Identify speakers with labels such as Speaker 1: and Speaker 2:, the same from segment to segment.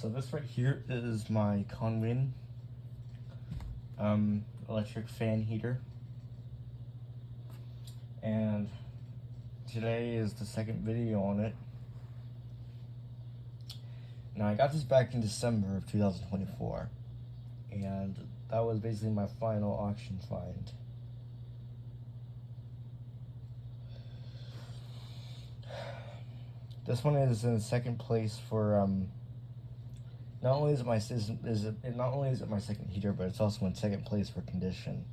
Speaker 1: So this right here is my Konwin electric fan heater, and today is the second video on it. Now I got this back in December of 2024, and that was basically my final auction find. This one is in second place for not only is it my second heater, but it's also in second place for condition.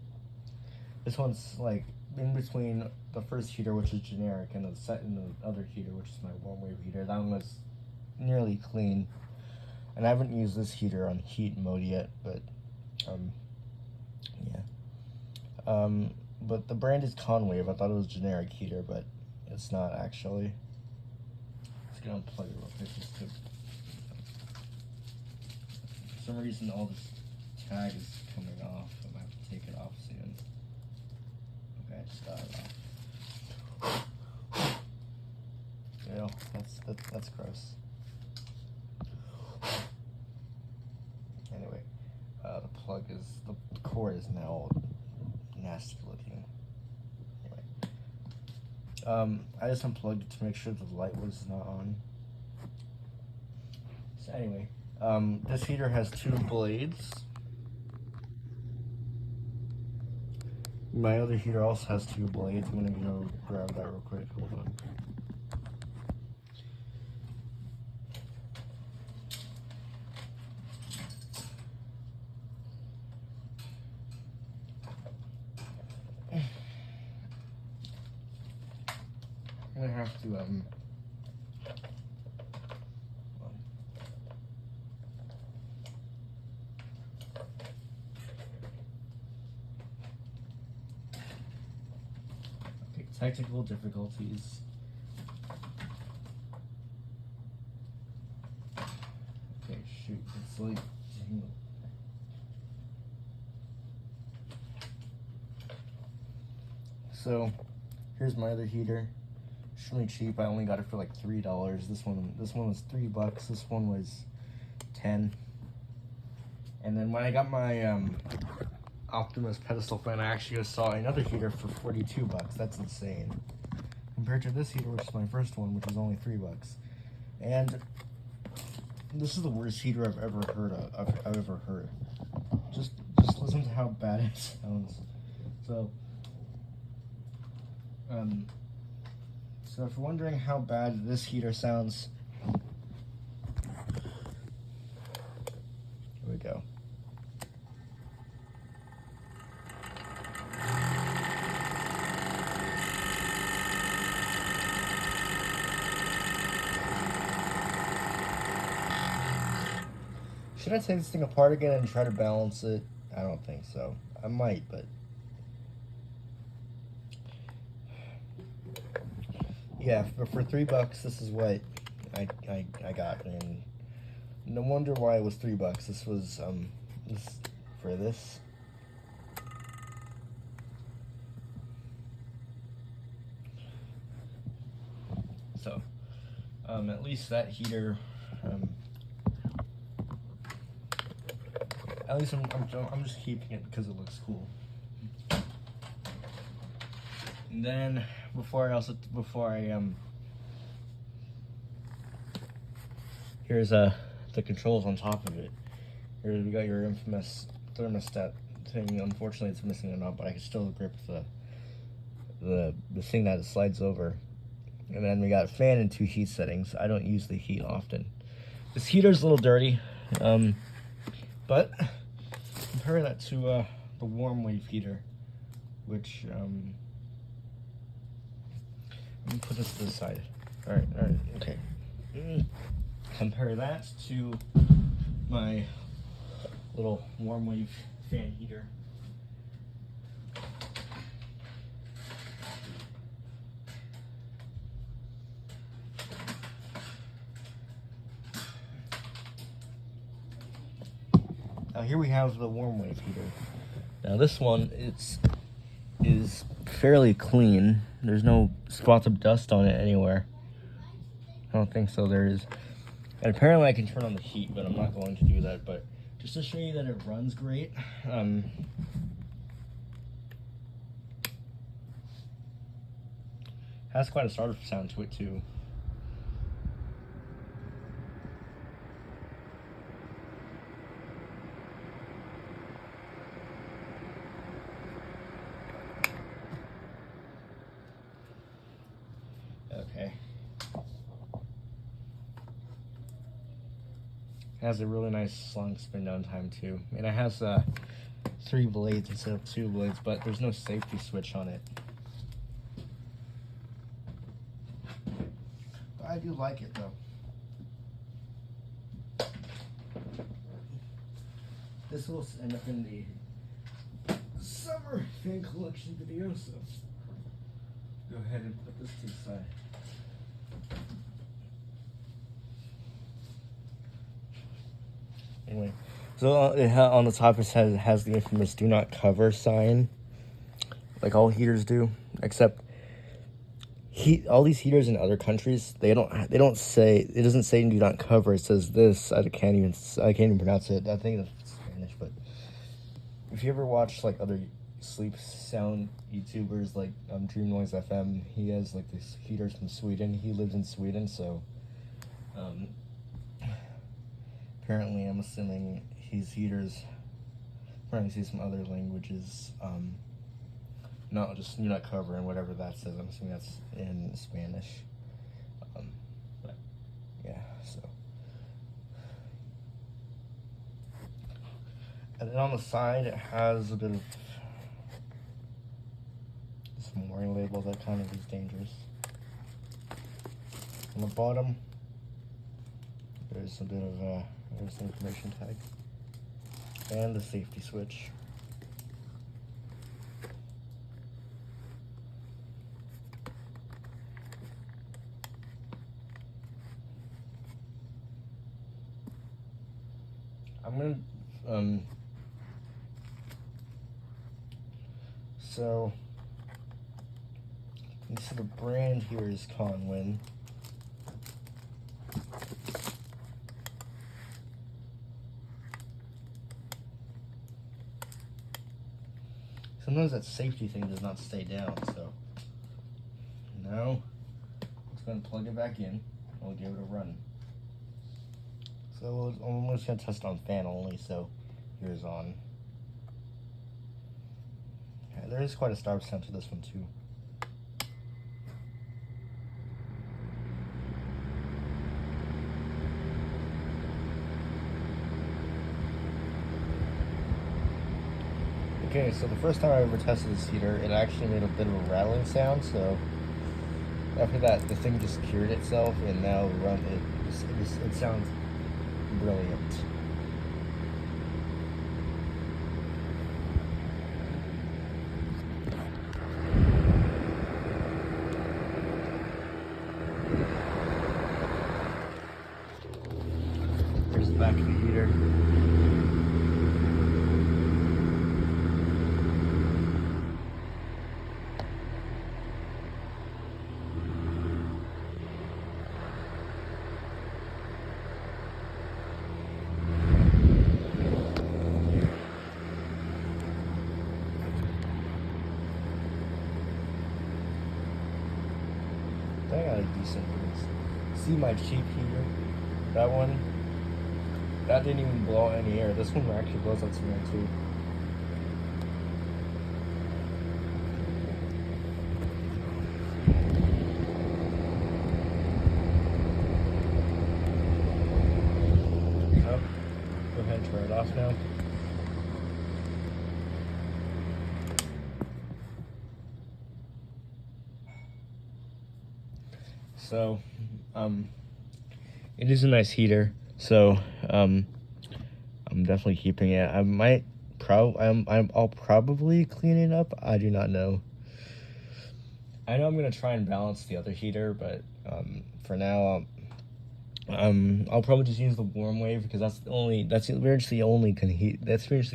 Speaker 1: This one's like in between the first heater, which is generic, and the other heater, which is my warm wave heater. That one was nearly clean, and I haven't used this heater on heat mode yet, but but the brand is Konwin. I thought it was generic heater, but it's not actually. Let's get unplug it real quick just to. For some reason, all this tag is coming off. I'm gonna have to take it off soon. Okay, I just got it off. Ew, that's gross. Anyway, the cord is now nasty looking. Anyway, I just unplugged it to make sure the light was not on. So anyway, this heater has two blades. My other heater also has two blades. I'm gonna go grab that real quick. Hold on. I'm gonna have to okay, technical difficulties. Okay, shoot, it's like so here's my other heater. Extremely cheap. I only got it for like $3. This one was $3. This one was 10. And then when I got my Optimus pedestal fan, I actually saw another heater for $42. That's insane. Compared to this heater, which is my first one, which was only $3. And this is the worst heater I've ever heard of. I've ever heard. Just listen to how bad it sounds. So So if you're wondering how bad this heater sounds, here we go. Should I take this thing apart again and try to balance it? I don't think so. I might, but yeah, but for $3, this is what I got, and no wonder why it was $3. This was this for this. So at least that heater, at least I'm just keeping it because it looks cool. And then here's the controls on top of it. Here we got your infamous thermostat thing. Unfortunately, it's missing a knob, but I can still grip the thing that it slides over. And then we got a fan and two heat settings. I don't use the heat often. This heater's a little dirty, but compare that to the warm wave heater, which let me put this to the side. All right, okay. Compare that to my little warm wave fan heater. Now here we have the warm wave heater. Now this one is fairly clean. There's no spots of dust on it anywhere. I don't think so. There is. And apparently I can turn on the heat, but I'm not going to do that. But just to show you that it runs great, has quite a starter sound to it too. Okay. It has a really nice long spin down time too. And it has 3 blades instead of 2 blades, but there's no safety switch on it. But I do like it though. This will end up in the summer fan collection video, so go ahead and put this to the side. Anyway, so on the top it has the infamous "Do Not Cover" sign, like all heaters do, except all these heaters in other countries they don't say, it doesn't say "Do Not Cover." It says this. I can't even pronounce it. I think it's Spanish, but if you ever watch like other sleep sound YouTubers like Dream Noise FM, he has like these heaters from Sweden. He lives in Sweden, so apparently, I'm assuming his heaters probably see some other languages. No, just "Do Not Cover" and whatever that says. I'm assuming that's in Spanish. But yeah, so. And then on the side, it has a bit of some warning label that kind of is dangerous. On the bottom, there's a bit of there's the information tag and the safety switch. I'm gonna so the brand here is Konwin. Sometimes that safety thing does not stay down, so now I'm just going to plug it back in and we'll give it a run. So I'm just going to test on fan only, so here's on. Okay, there is quite a startup sound to this one too. Okay, so the first time I ever tested this heater, it actually made a bit of a rattling sound, so after that, the thing just cured itself, and now it sounds brilliant. Here's the back of the heater. I got a decent breeze. See my cheap heater? That one? That didn't even blow out any air. This one actually blows out some air too. So, go ahead and turn it off now. So, it is a nice heater. So, I'm definitely keeping it. I'll probably clean it up. I do not know. I know I'm gonna try and balance the other heater, but for now, I'll probably just use the warm wave because that's pretty much the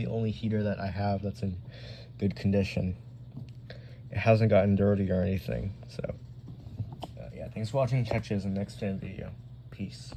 Speaker 1: only heater that I have that's in good condition. It hasn't gotten dirty or anything. So. Yeah, thanks for watching. Catch you in the next video. Peace.